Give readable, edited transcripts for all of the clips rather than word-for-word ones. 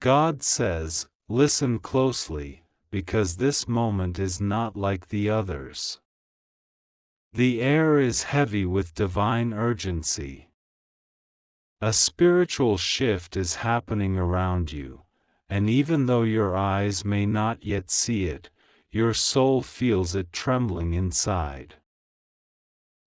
God says, listen closely, because this moment is not like the others. The air is heavy with divine urgency. A spiritual shift is happening around you, and even though your eyes may not yet see it, your soul feels it trembling inside.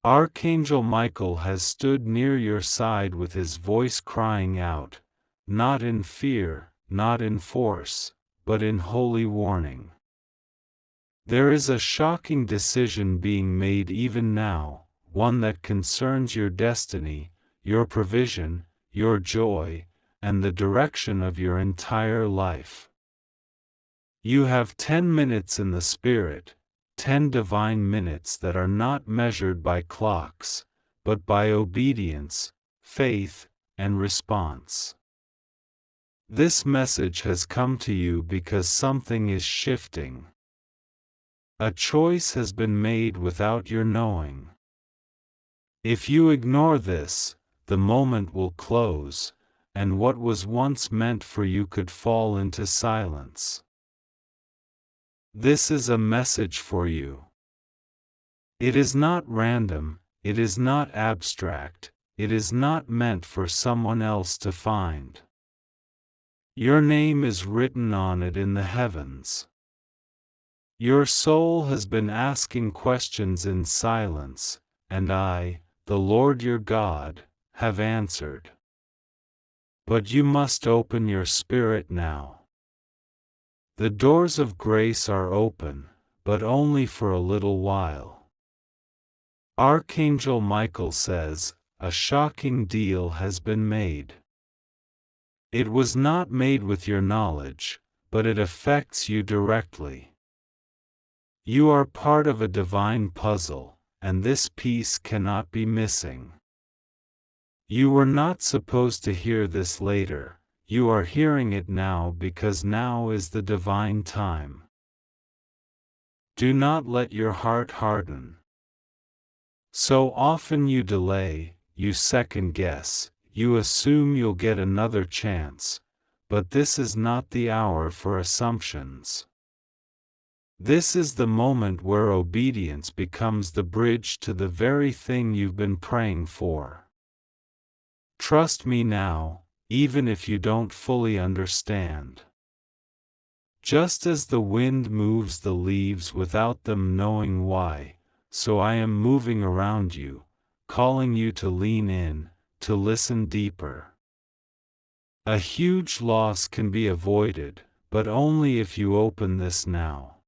Archangel Michael has stood near your side with his voice crying out, not in fear, not in force, but in holy warning. There is a shocking decision being made even now, one that concerns your destiny, your provision, your joy, and the direction of your entire life. You have 10 minutes in the Spirit, 10 divine minutes that are not measured by clocks, but by obedience, faith, and response. This message has come to you because something is shifting. A choice has been made without your knowing. If you ignore this, the moment will close, and what was once meant for you could fall into silence. This is a message for you. It is not random, it is not abstract, it is not meant for someone else to find. Your name is written on it in the heavens. Your soul has been asking questions in silence, and I, the Lord your God, have answered. But you must open your spirit now. The doors of grace are open, but only for a little while. Archangel Michael says, a shocking deal has been made. It was not made with your knowledge, but it affects you directly. You are part of a divine puzzle, and this piece cannot be missing. You were not supposed to hear this later, you are hearing it now because now is the divine time. Do not let your heart harden. So often you delay, you second guess, you assume you'll get another chance, but this is not the hour for assumptions. This is the moment where obedience becomes the bridge to the very thing you've been praying for. Trust me now, even if you don't fully understand. Just as the wind moves the leaves without them knowing why, so I am moving around you, calling you to lean in, to listen deeper. A huge loss can be avoided, but only if you open this now.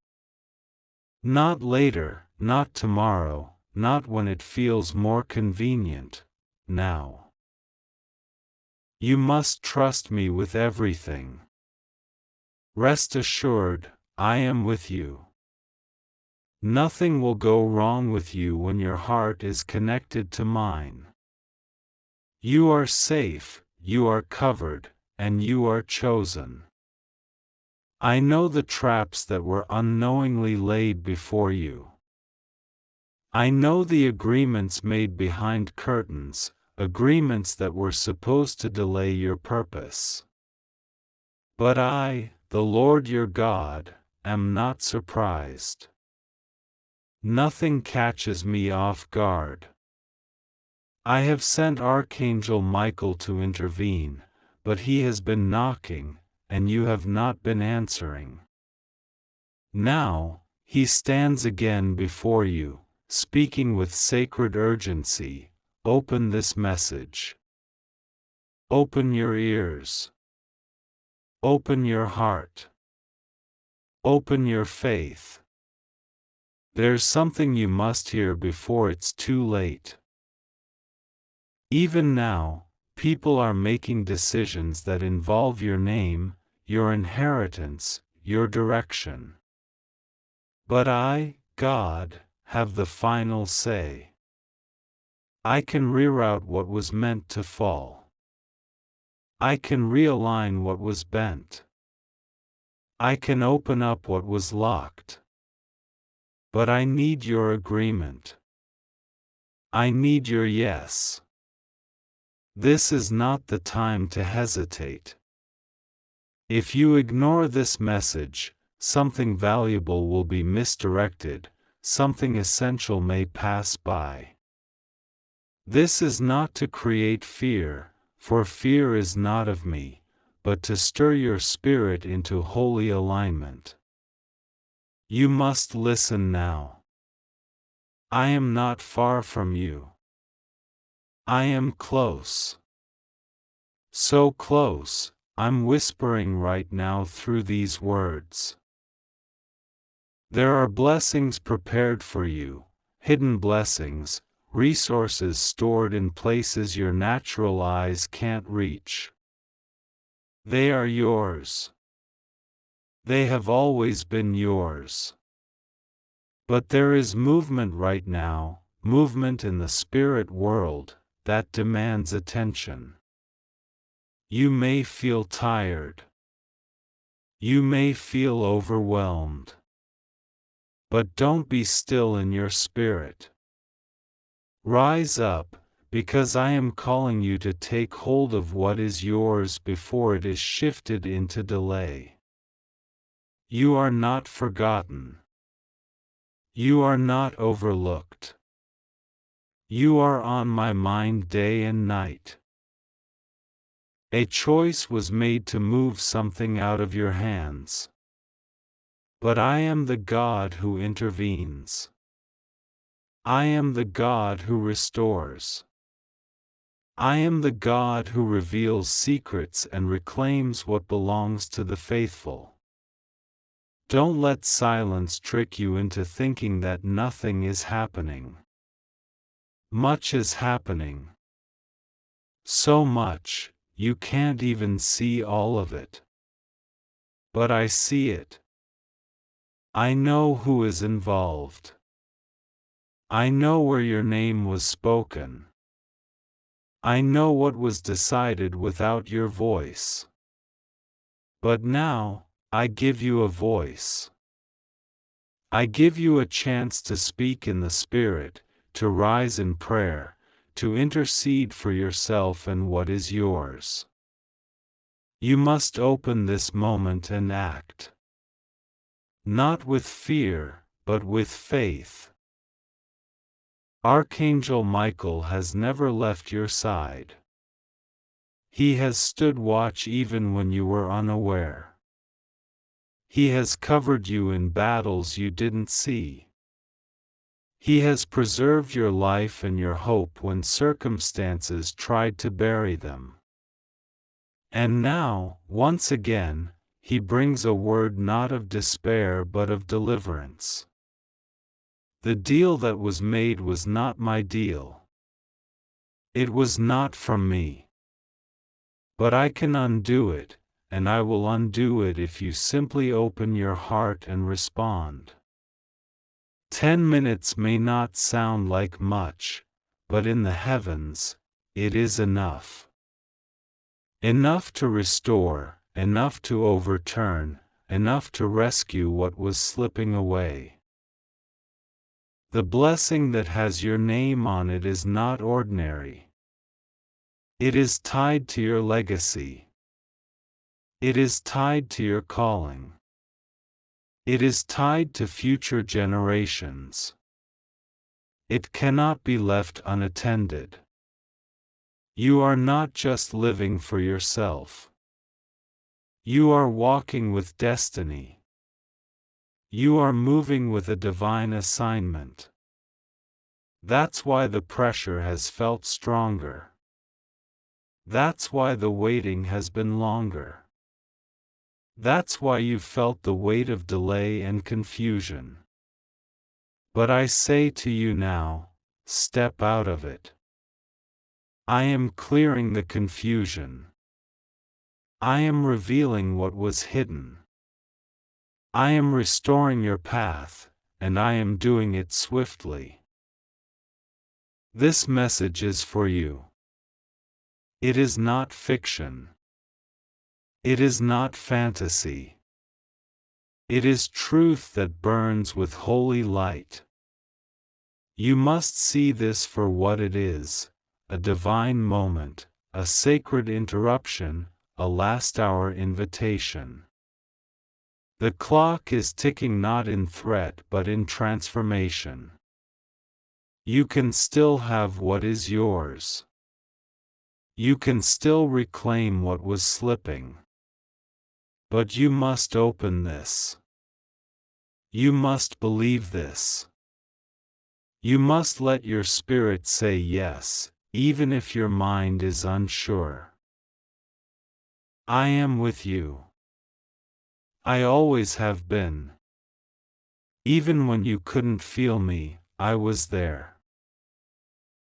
Not later, not tomorrow, not when it feels more convenient, now. You must trust me with everything. Rest assured, I am with you. Nothing will go wrong with you when your heart is connected to mine. You are safe, you are covered, and you are chosen. I know the traps that were unknowingly laid before you. I know the agreements made behind curtains, agreements that were supposed to delay your purpose. But I, the Lord your God, am not surprised. Nothing catches me off guard. I have sent Archangel Michael to intervene, but he has been knocking, and you have not been answering. Now, he stands again before you, speaking with sacred urgency. Open this message. Open your ears. Open your heart. Open your faith. There's something you must hear before it's too late. Even now, people are making decisions that involve your name, your inheritance, your direction. But I, God, have the final say. I can reroute what was meant to fall. I can realign what was bent. I can open up what was locked. But I need your agreement. I need your yes. This is not the time to hesitate. If you ignore this message, something valuable will be misdirected, something essential may pass by. This is not to create fear, for fear is not of me, but to stir your spirit into holy alignment. You must listen now. I am not far from you. I am close. So close, I'm whispering right now through these words. There are blessings prepared for you, hidden blessings, resources stored in places your natural eyes can't reach. They are yours. They have always been yours. But there is movement right now, movement in the spirit world, that demands attention. You may feel tired. You may feel overwhelmed. But don't be still in your spirit. Rise up, because I am calling you to take hold of what is yours before it is shifted into delay. You are not forgotten. You are not overlooked. You are on my mind day and night. A choice was made to move something out of your hands. But I am the God who intervenes. I am the God who restores. I am the God who reveals secrets and reclaims what belongs to the faithful. Don't let silence trick you into thinking that nothing is happening. Much is happening. So much, you can't even see all of it. But I see it. I know who is involved. I know where your name was spoken. I know what was decided without your voice. But now, I give you a voice. I give you a chance to speak in the Spirit, to rise in prayer, to intercede for yourself and what is yours. You must open this moment and act. Not with fear, but with faith. Archangel Michael has never left your side. He has stood watch even when you were unaware. He has covered you in battles you didn't see. He has preserved your life and your hope when circumstances tried to bury them. And now, once again, He brings a word not of despair but of deliverance. The deal that was made was not my deal. It was not from me. But I can undo it, and I will undo it if you simply open your heart and respond. 10 minutes may not sound like much, but in the heavens, it is enough. Enough to restore, enough to overturn, enough to rescue what was slipping away. The blessing that has your name on it is not ordinary. It is tied to your legacy. It is tied to your calling. It is tied to future generations. It cannot be left unattended. You are not just living for yourself. You are walking with destiny. You are moving with a divine assignment. That's why the pressure has felt stronger. That's why the waiting has been longer. That's why you've felt the weight of delay and confusion. But I say to you now, step out of it. I am clearing the confusion. I am revealing what was hidden. I am restoring your path, and I am doing it swiftly. This message is for you. It is not fiction. It is not fantasy. It is truth that burns with holy light. You must see this for what it is, a divine moment, a sacred interruption, a last-hour invitation. The clock is ticking not in threat but in transformation. You can still have what is yours. You can still reclaim what was slipping. But you must open this. You must believe this. You must let your spirit say yes, even if your mind is unsure. I am with you. I always have been. Even when you couldn't feel me, I was there.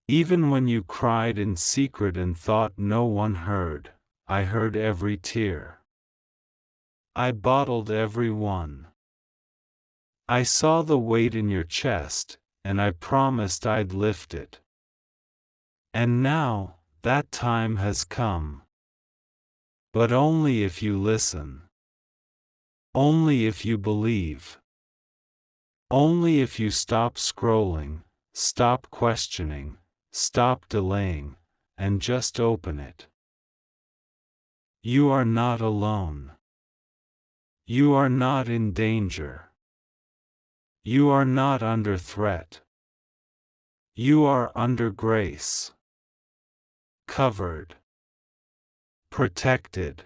Even when you cried in secret and thought no one heard, I heard every tear. I bottled every one. I saw the weight in your chest, and I promised I'd lift it. And now, that time has come. But only if you listen. Only if you believe. Only if you stop scrolling, stop questioning, stop delaying, and just open it. You are not alone. You are not in danger. You are not under threat. You are under grace. Covered. Protected.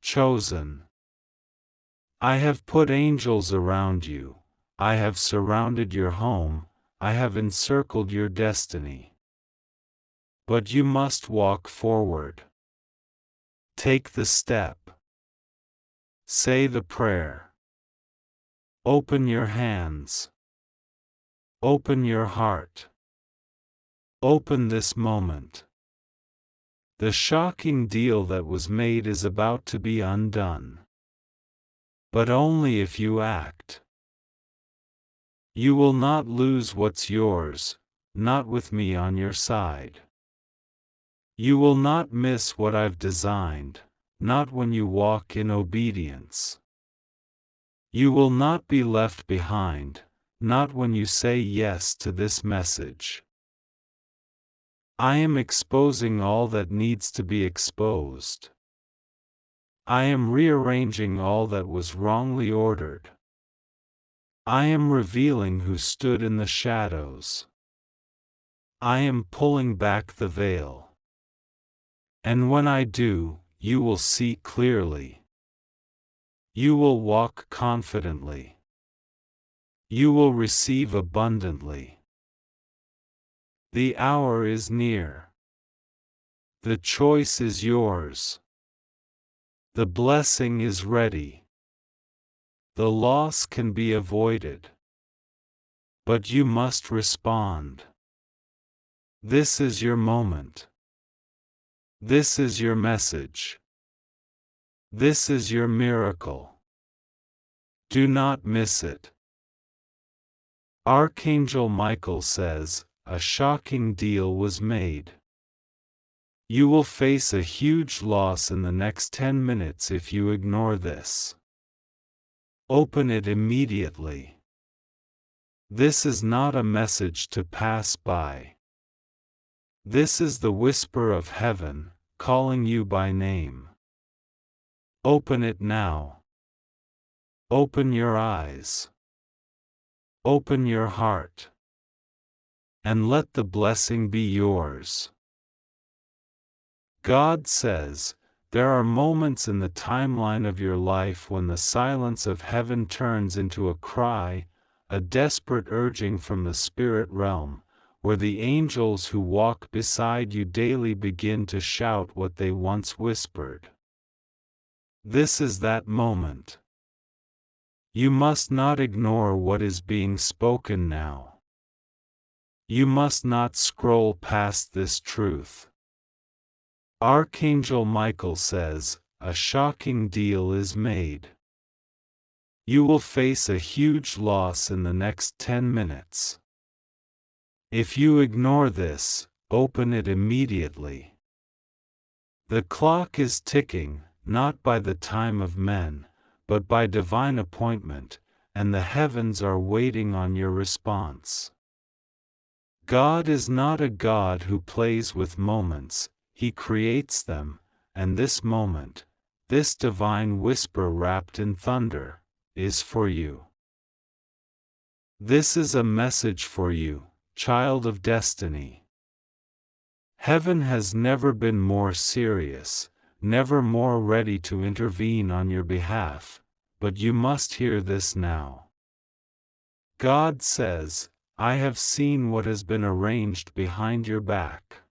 Chosen. I have put angels around you. I have surrounded your home. I have encircled your destiny. But you must walk forward. Take the step. Say the prayer. Open your hands. Open your heart. Open this moment. The shocking deal that was made is about to be undone. But only if you act. You will not lose what's yours, not with me on your side. You will not miss what I've designed, not when you walk in obedience. You will not be left behind, not when you say yes to this message. I am exposing all that needs to be exposed. I am rearranging all that was wrongly ordered. I am revealing who stood in the shadows. I am pulling back the veil. And when I do, you will see clearly. You will walk confidently. You will receive abundantly. The hour is near. The choice is yours. The blessing is ready. The loss can be avoided. But you must respond. This is your moment. This is your message. This is your miracle. Do not miss it. Archangel Michael says, a shocking deal was made. You will face a huge loss in the next 10 minutes if you ignore this. Open it immediately. This is not a message to pass by. This is the whisper of heaven, calling you by name. Open it now. Open your eyes. Open your heart. And let the blessing be yours. God says, there are moments in the timeline of your life when the silence of heaven turns into a cry, a desperate urging from the spirit realm, where the angels who walk beside you daily begin to shout what they once whispered. This is that moment. You must not ignore what is being spoken now. You must not scroll past this truth. Archangel Michael says, a shocking deal is made. You will face a huge loss in the next 10 minutes. If you ignore this, open it immediately. The clock is ticking, not by the time of men, but by divine appointment, and the heavens are waiting on your response. God is not a God who plays with moments. He creates them, and this moment, this divine whisper wrapped in thunder, is for you. This is a message for you, child of destiny. Heaven has never been more serious, never more ready to intervene on your behalf, but you must hear this now. God says, I have seen what has been arranged behind your back.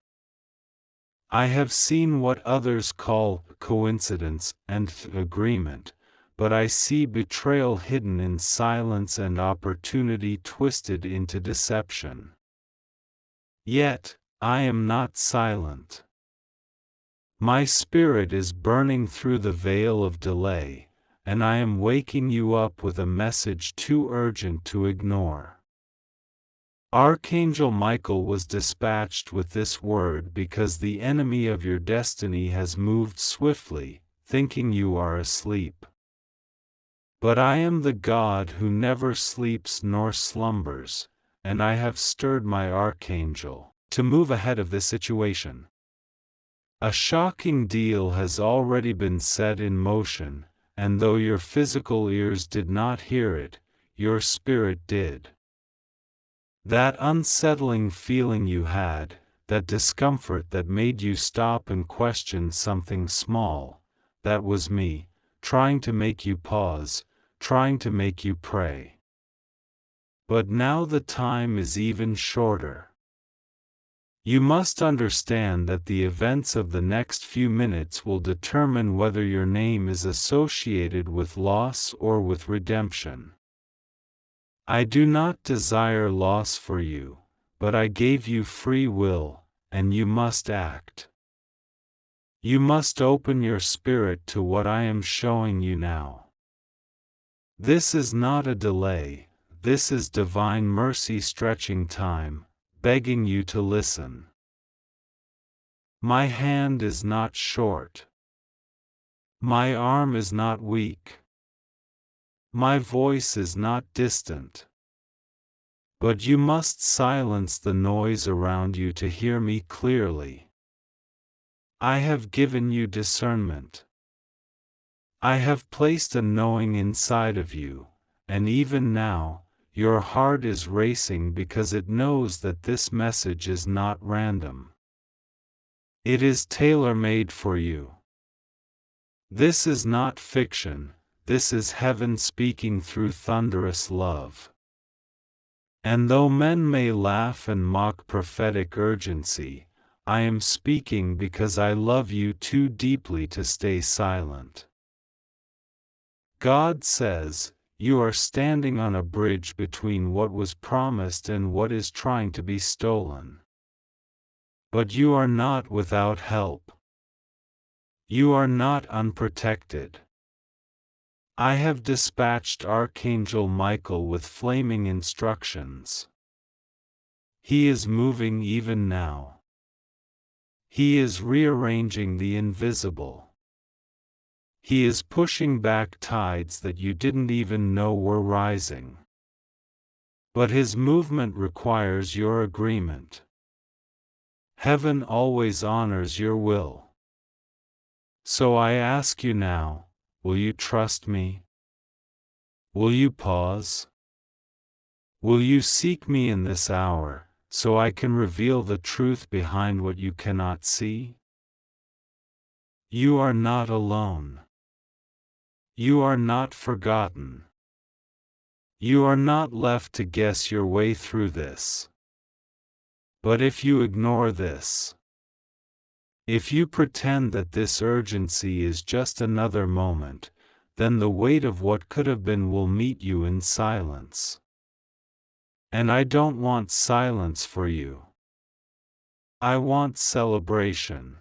I have seen what others call coincidence and agreement, but I see betrayal hidden in silence and opportunity twisted into deception. Yet, I am not silent. My spirit is burning through the veil of delay, and I am waking you up with a message too urgent to ignore. Archangel Michael was dispatched with this word because the enemy of your destiny has moved swiftly, thinking you are asleep. But I am the God who never sleeps nor slumbers, and I have stirred my archangel to move ahead of this situation. A shocking deal has already been set in motion, and though your physical ears did not hear it, your spirit did. That unsettling feeling you had, that discomfort that made you stop and question something small, that was me, trying to make you pause, trying to make you pray. But now the time is even shorter. You must understand that the events of the next few minutes will determine whether your name is associated with loss or with redemption. I do not desire loss for you, but I gave you free will, and you must act. You must open your spirit to what I am showing you now. This is not a delay, this is divine mercy stretching time, begging you to listen. My hand is not short. My arm is not weak. My voice is not distant. But you must silence the noise around you to hear me clearly. I have given you discernment. I have placed a knowing inside of you, and even now, your heart is racing because it knows that this message is not random. It is tailor-made for you. This is not fiction. This is heaven speaking through thunderous love. And though men may laugh and mock prophetic urgency, I am speaking because I love you too deeply to stay silent. God says, you are standing on a bridge between what was promised and what is trying to be stolen. But you are not without help. You are not unprotected. I have dispatched Archangel Michael with flaming instructions. He is moving even now. He is rearranging the invisible. He is pushing back tides that you didn't even know were rising. But his movement requires your agreement. Heaven always honors your will. So I ask you now, will you trust me? Will you pause? Will you seek me in this hour, so I can reveal the truth behind what you cannot see? You are not alone. You are not forgotten. You are not left to guess your way through this. But if you ignore this, if you pretend that this urgency is just another moment, then the weight of what could have been will meet you in silence. And I don't want silence for you. I want celebration.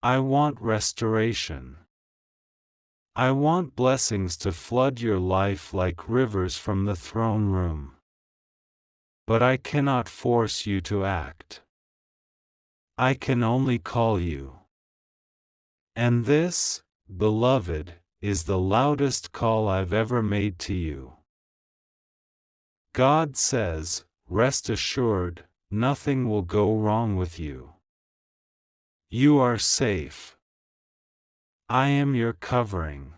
I want restoration. I want blessings to flood your life like rivers from the throne room. But I cannot force you to act. I can only call you. And this, beloved, is the loudest call I've ever made to you. God says, rest assured, nothing will go wrong with you. You are safe. I am your covering.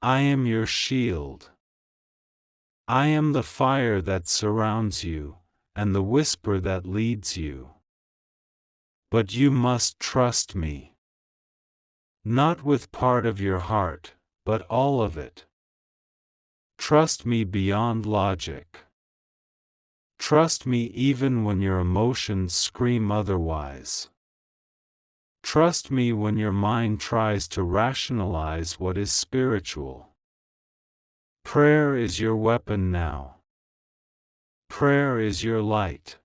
I am your shield. I am the fire that surrounds you, and the whisper that leads you. But you must trust me. Not with part of your heart, but all of it. Trust me beyond logic. Trust me even when your emotions scream otherwise. Trust me when your mind tries to rationalize what is spiritual. Prayer is your weapon now. Prayer is your light.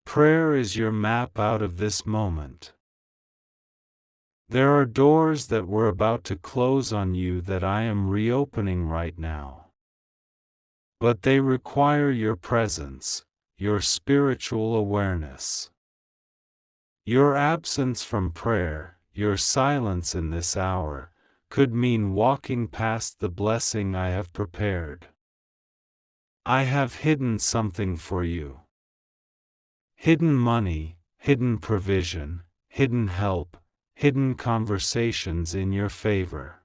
Prayer is your map out of this moment. There are doors that were about to close on you that I am reopening right now. But they require your presence, your spiritual awareness. Your absence from prayer, your silence in this hour, could mean walking past the blessing I have prepared. I have hidden something for you. Hidden money, hidden provision, hidden help, hidden conversations in your favor.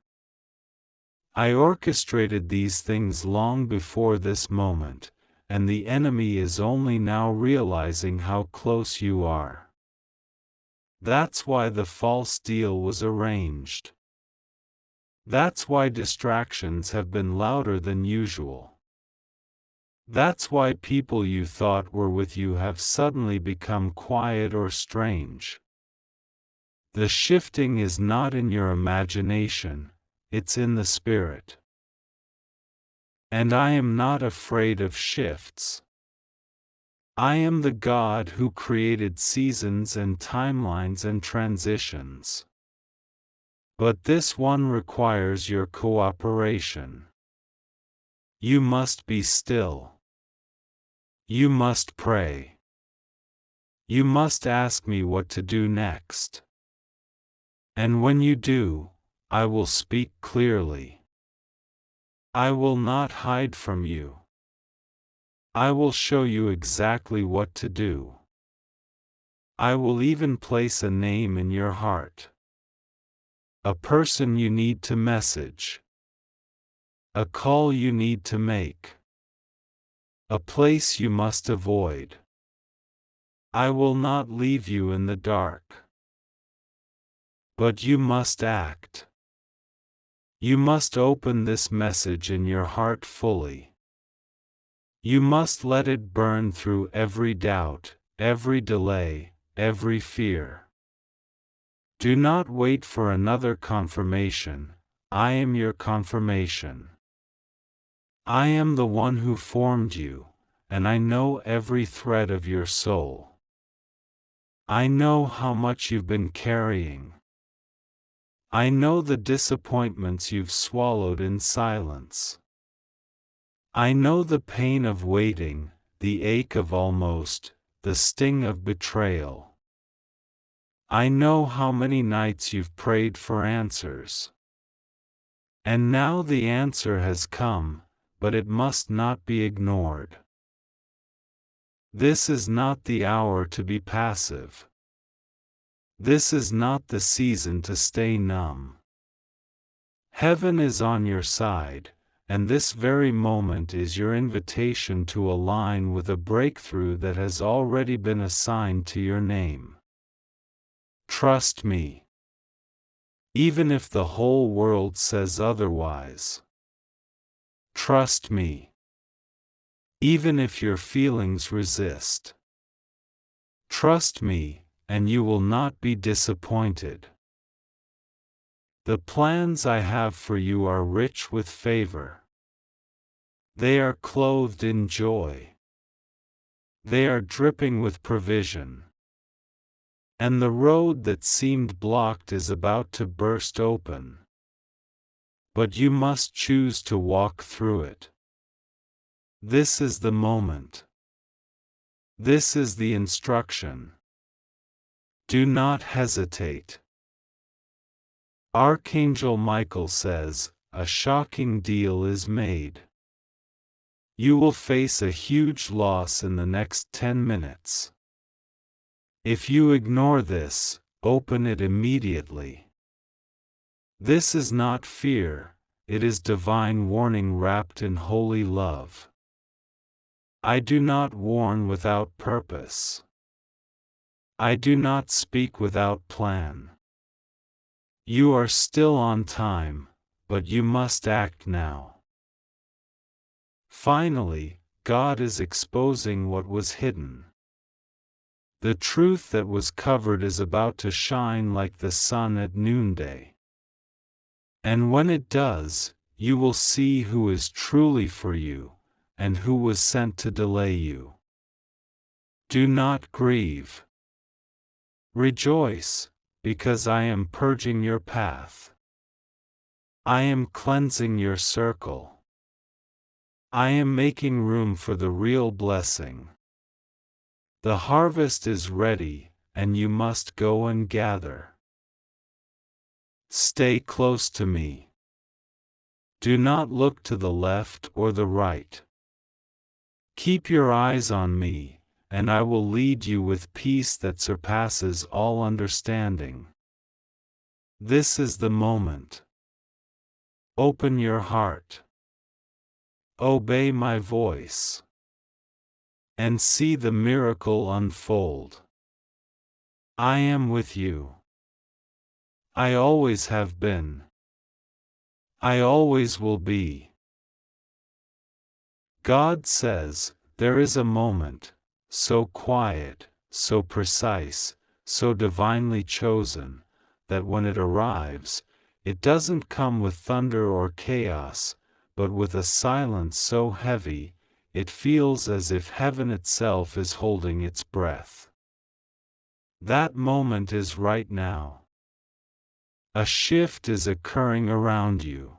I orchestrated these things long before this moment, and the enemy is only now realizing how close you are. That's why the false deal was arranged. That's why distractions have been louder than usual. That's why people you thought were with you have suddenly become quiet or strange. The shifting is not in your imagination, it's in the spirit. And I am not afraid of shifts. I am the God who created seasons and timelines and transitions. But this one requires your cooperation. You must be still. You must pray. You must ask me what to do next. And when you do, I will speak clearly. I will not hide from you. I will show you exactly what to do. I will even place a name in your heart. A person you need to message. A call you need to make. A place you must avoid. I will not leave you in the dark. But you must act. You must open this message in your heart fully. You must let it burn through every doubt, every delay, every fear. Do not wait for another confirmation. I am your confirmation. I am the one who formed you, and I know every thread of your soul. I know how much you've been carrying. I know the disappointments you've swallowed in silence. I know the pain of waiting, the ache of almost, the sting of betrayal. I know how many nights you've prayed for answers. And now the answer has come, but it must not be ignored. This is not the hour to be passive. This is not the season to stay numb. Heaven is on your side, and this very moment is your invitation to align with a breakthrough that has already been assigned to your name. Trust me. Even if the whole world says otherwise. Trust me. Even if your feelings resist. Trust me, and you will not be disappointed. The plans I have for you are rich with favor. They are clothed in joy. They are dripping with provision. And the road that seemed blocked is about to burst open. But you must choose to walk through it. This is the moment. This is the instruction. Do not hesitate. Archangel Michael says, a shocking deal is made. You will face a huge loss in the next 10 minutes. If you ignore this, open it immediately. This is not fear, it is divine warning wrapped in holy love. I do not warn without purpose. I do not speak without plan. You are still on time, but you must act now. Finally, God is exposing what was hidden. The truth that was covered is about to shine like the sun at noonday. And when it does, you will see who is truly for you, and who was sent to delay you. Do not grieve. Rejoice, because I am purging your path. I am cleansing your circle. I am making room for the real blessing. The harvest is ready, and you must go and gather. Stay close to me. Do not look to the left or the right. Keep your eyes on me, and I will lead you with peace that surpasses all understanding. This is the moment. Open your heart. Obey my voice. And see the miracle unfold. I am with you. I always have been. I always will be. God says, there is a moment, so quiet, so precise, so divinely chosen, that when it arrives, it doesn't come with thunder or chaos, but with a silence so heavy, it feels as if heaven itself is holding its breath. That moment is right now. A shift is occurring around you.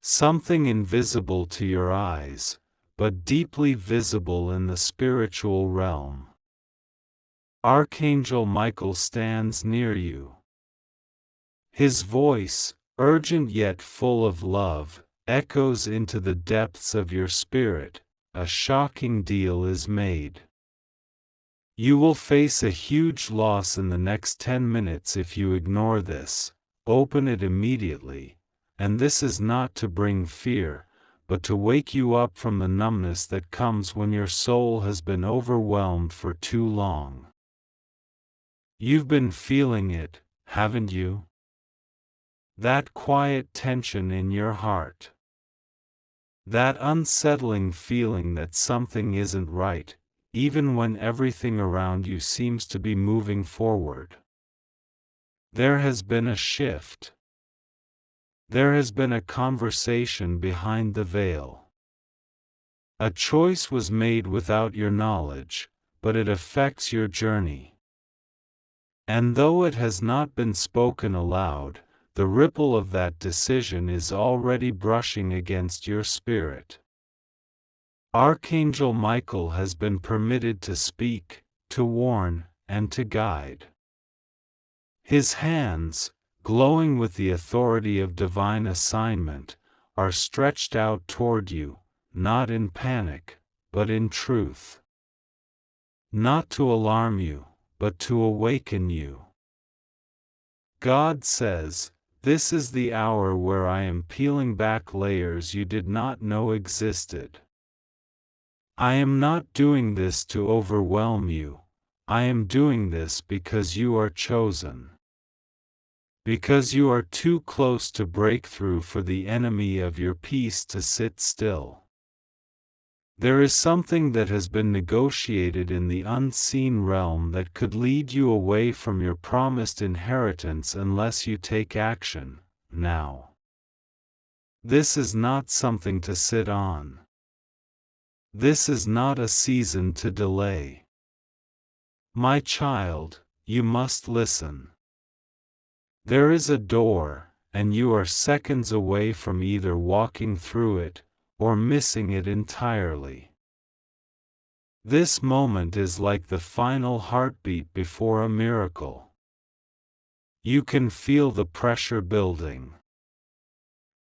Something invisible to your eyes, but deeply visible in the spiritual realm. Archangel Michael stands near you. His voice, urgent yet full of love, echoes into the depths of your spirit. A shocking deal is made. You will face a huge loss in the next 10 minutes if you ignore this. Open it immediately, and this is not to bring fear, but to wake you up from the numbness that comes when your soul has been overwhelmed for too long. You've been feeling it, haven't you? That quiet tension in your heart. That unsettling feeling that something isn't right, even when everything around you seems to be moving forward. There has been a shift. There has been a conversation behind the veil. A choice was made without your knowledge, but it affects your journey. And though it has not been spoken aloud, the ripple of that decision is already brushing against your spirit. Archangel Michael has been permitted to speak, to warn, and to guide. His hands, glowing with the authority of divine assignment, are stretched out toward you, not in panic, but in truth. Not to alarm you, but to awaken you. God says, this is the hour where I am peeling back layers you did not know existed. I am not doing this to overwhelm you, I am doing this because you are chosen. Because you are too close to breakthrough for the enemy of your peace to sit still. There is something that has been negotiated in the unseen realm that could lead you away from your promised inheritance unless you take action, now. This is not something to sit on. This is not a season to delay. My child, you must listen. There is a door, and you are seconds away from either walking through it, or missing it entirely. This moment is like the final heartbeat before a miracle. You can feel the pressure building.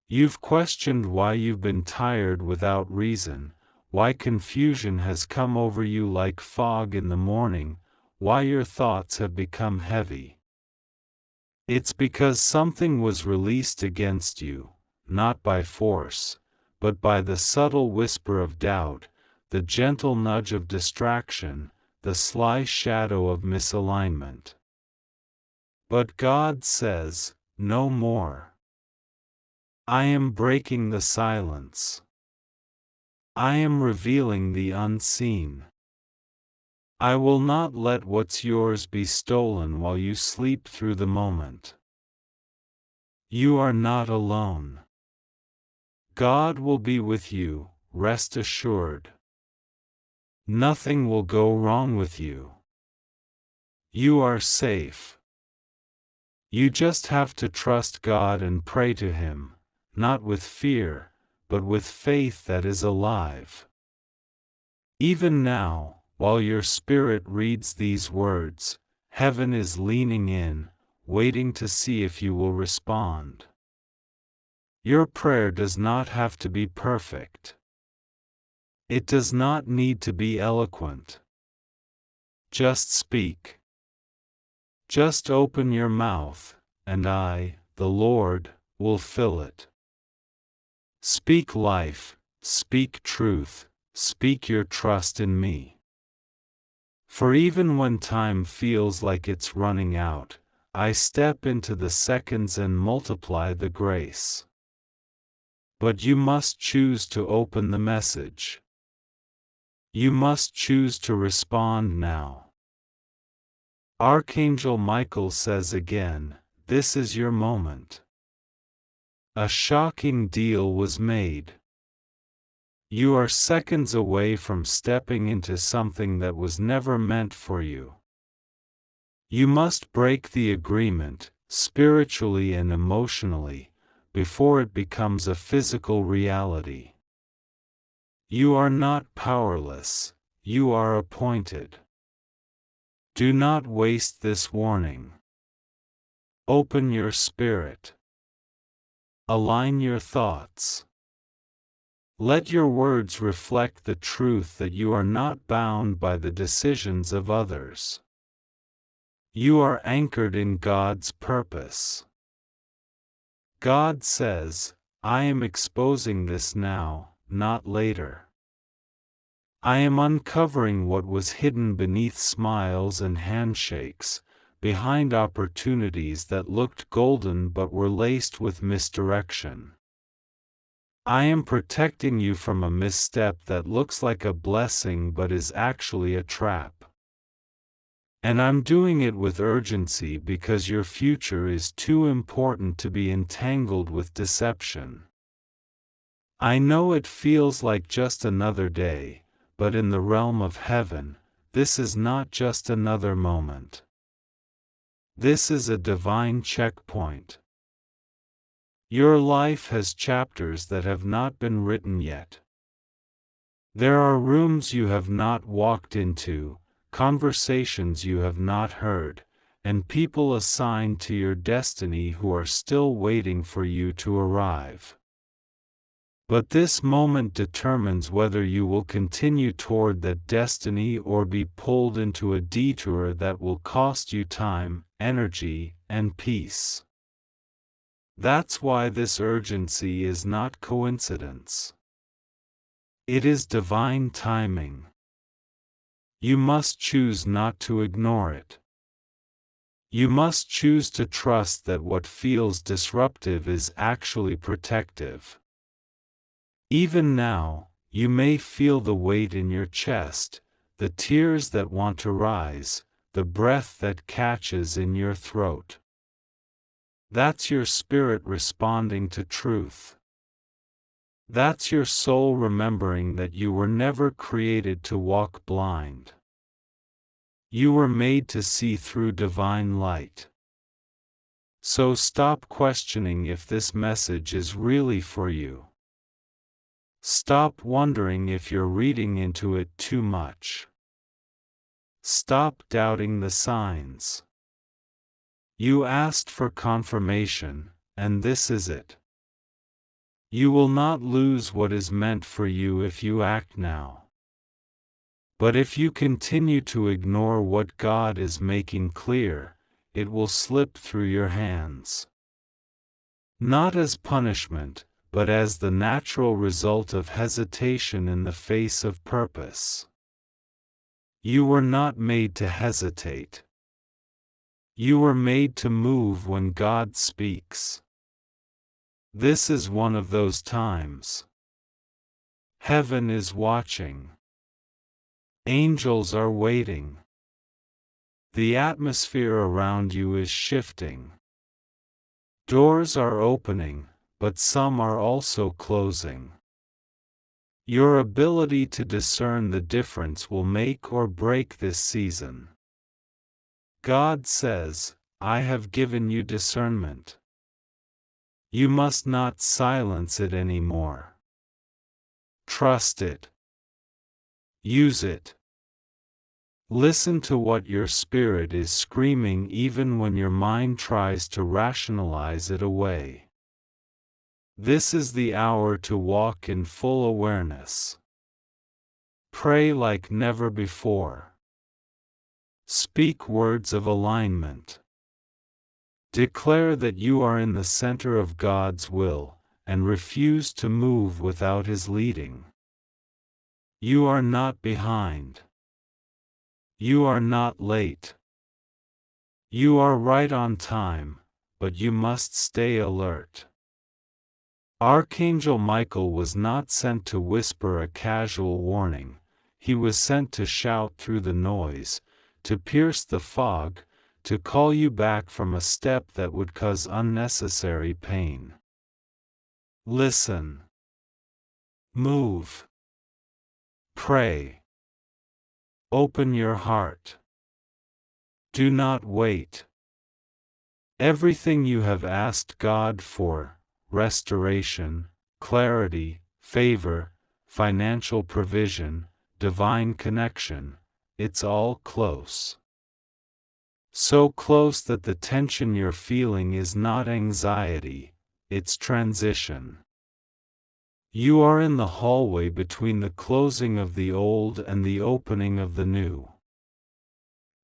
You've questioned why you've been tired without reason, why confusion has come over you like fog in the morning, why your thoughts have become heavy. It's because something was released against you, not by force, but by the subtle whisper of doubt, the gentle nudge of distraction, the sly shadow of misalignment. But God says, no more. I am breaking the silence. I am revealing the unseen. I will not let what's yours be stolen while you sleep through the moment. You are not alone. God will be with you, rest assured. Nothing will go wrong with you. You are safe. You just have to trust God and pray to Him, not with fear, but with faith that is alive. Even now, while your spirit reads these words, heaven is leaning in, waiting to see if you will respond. Your prayer does not have to be perfect. It does not need to be eloquent. Just speak. Just open your mouth, and I, the Lord, will fill it. Speak life, speak truth, speak your trust in me. For even when time feels like it's running out, I step into the seconds and multiply the grace. But you must choose to open the message. You must choose to respond now. Archangel Michael says again, this is your moment. A shocking deal was made. You are seconds away from stepping into something that was never meant for you. You must break the agreement, spiritually and emotionally, before it becomes a physical reality. You are not powerless, you are appointed. Do not waste this warning. Open your spirit. Align your thoughts. Let your words reflect the truth that you are not bound by the decisions of others. You are anchored in God's purpose. God says, I am exposing this now, not later. I am uncovering what was hidden beneath smiles and handshakes, behind opportunities that looked golden but were laced with misdirection. I am protecting you from a misstep that looks like a blessing but is actually a trap. And I'm doing it with urgency because your future is too important to be entangled with deception. I know it feels like just another day, but in the realm of heaven, this is not just another moment. This is a divine checkpoint. Your life has chapters that have not been written yet. There are rooms you have not walked into, conversations you have not heard, and people assigned to your destiny who are still waiting for you to arrive. But this moment determines whether you will continue toward that destiny or be pulled into a detour that will cost you time, energy, and peace. That's why this urgency is not coincidence. It is divine timing. You must choose not to ignore it. You must choose to trust that what feels disruptive is actually protective. Even now, you may feel the weight in your chest, the tears that want to rise, the breath that catches in your throat. That's your spirit responding to truth. That's your soul remembering that you were never created to walk blind. You were made to see through divine light. So stop questioning if this message is really for you. Stop wondering if you're reading into it too much. Stop doubting the signs. You asked for confirmation, and this is it. You will not lose what is meant for you if you act now. But if you continue to ignore what God is making clear, it will slip through your hands. Not as punishment, but as the natural result of hesitation in the face of purpose. You were not made to hesitate. You were made to move when God speaks. This is one of those times. Heaven is watching. Angels are waiting. The atmosphere around you is shifting. Doors are opening, but some are also closing. Your ability to discern the difference will make or break this season. God says, I have given you discernment. You must not silence it anymore. Trust it. Use it. Listen to what your spirit is screaming even when your mind tries to rationalize it away. This is the hour to walk in full awareness. Pray like never before. Speak words of alignment. Declare that you are in the center of God's will, and refuse to move without His leading. You are not behind. You are not late. You are right on time, but you must stay alert. Archangel Michael was not sent to whisper a casual warning. He was sent to shout through the noise, to pierce the fog, to call you back from a step that would cause unnecessary pain. Listen. Move. Pray. Open your heart. Do not wait. Everything you have asked God for, restoration, clarity, favor, financial provision, divine connection, it's all close. So close that the tension you're feeling is not anxiety, it's transition. You are in the hallway between the closing of the old and the opening of the new.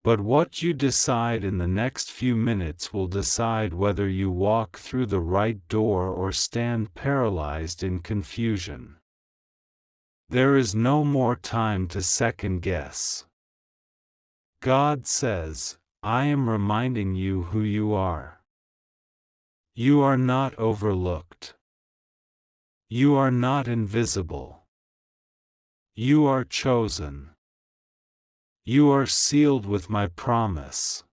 But what you decide in the next few minutes will decide whether you walk through the right door or stand paralyzed in confusion. There is no more time to second guess. God says, I am reminding you who you are. You are not overlooked. You are not invisible. You are chosen. You are sealed with my promise.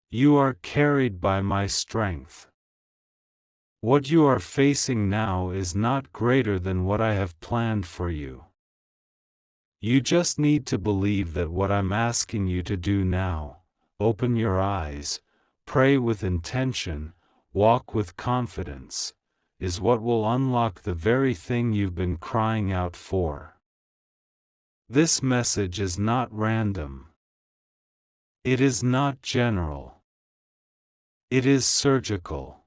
You are carried by my strength. What you are facing now is not greater than what I have planned for you. You just need to believe that what I'm asking you to do now, open your eyes, pray with intention, walk with confidence, is what will unlock the very thing you've been crying out for. This message is not random. It is not general. It is surgical.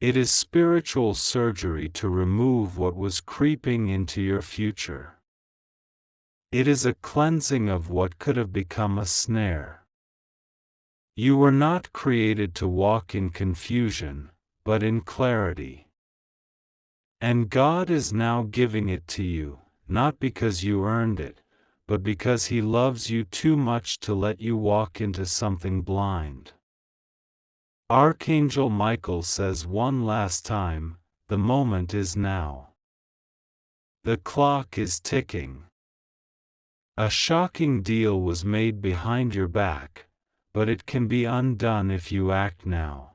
It is spiritual surgery to remove what was creeping into your future. It is a cleansing of what could have become a snare. You were not created to walk in confusion, but in clarity. And God is now giving it to you, not because you earned it, but because He loves you too much to let you walk into something blind. Archangel Michael says one last time, the moment is now. The clock is ticking. A shocking deal was made behind your back, but it can be undone if you act now.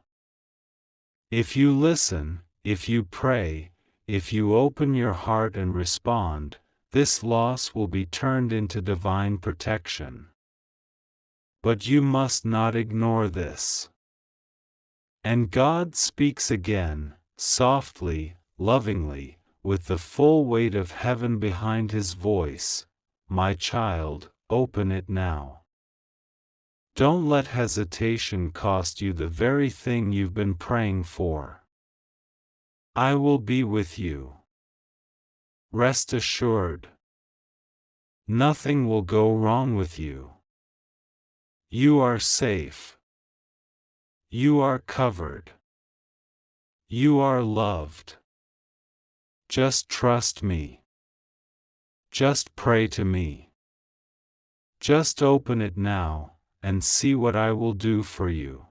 If you listen, if you pray, if you open your heart and respond, this loss will be turned into divine protection. But you must not ignore this. And God speaks again, softly, lovingly, with the full weight of heaven behind His voice. My child, open it now. Don't let hesitation cost you the very thing you've been praying for. I will be with you. Rest assured. Nothing will go wrong with you. You are safe. You are covered. You are loved. Just trust me. Just pray to me. Just open it now, and see what I will do for you.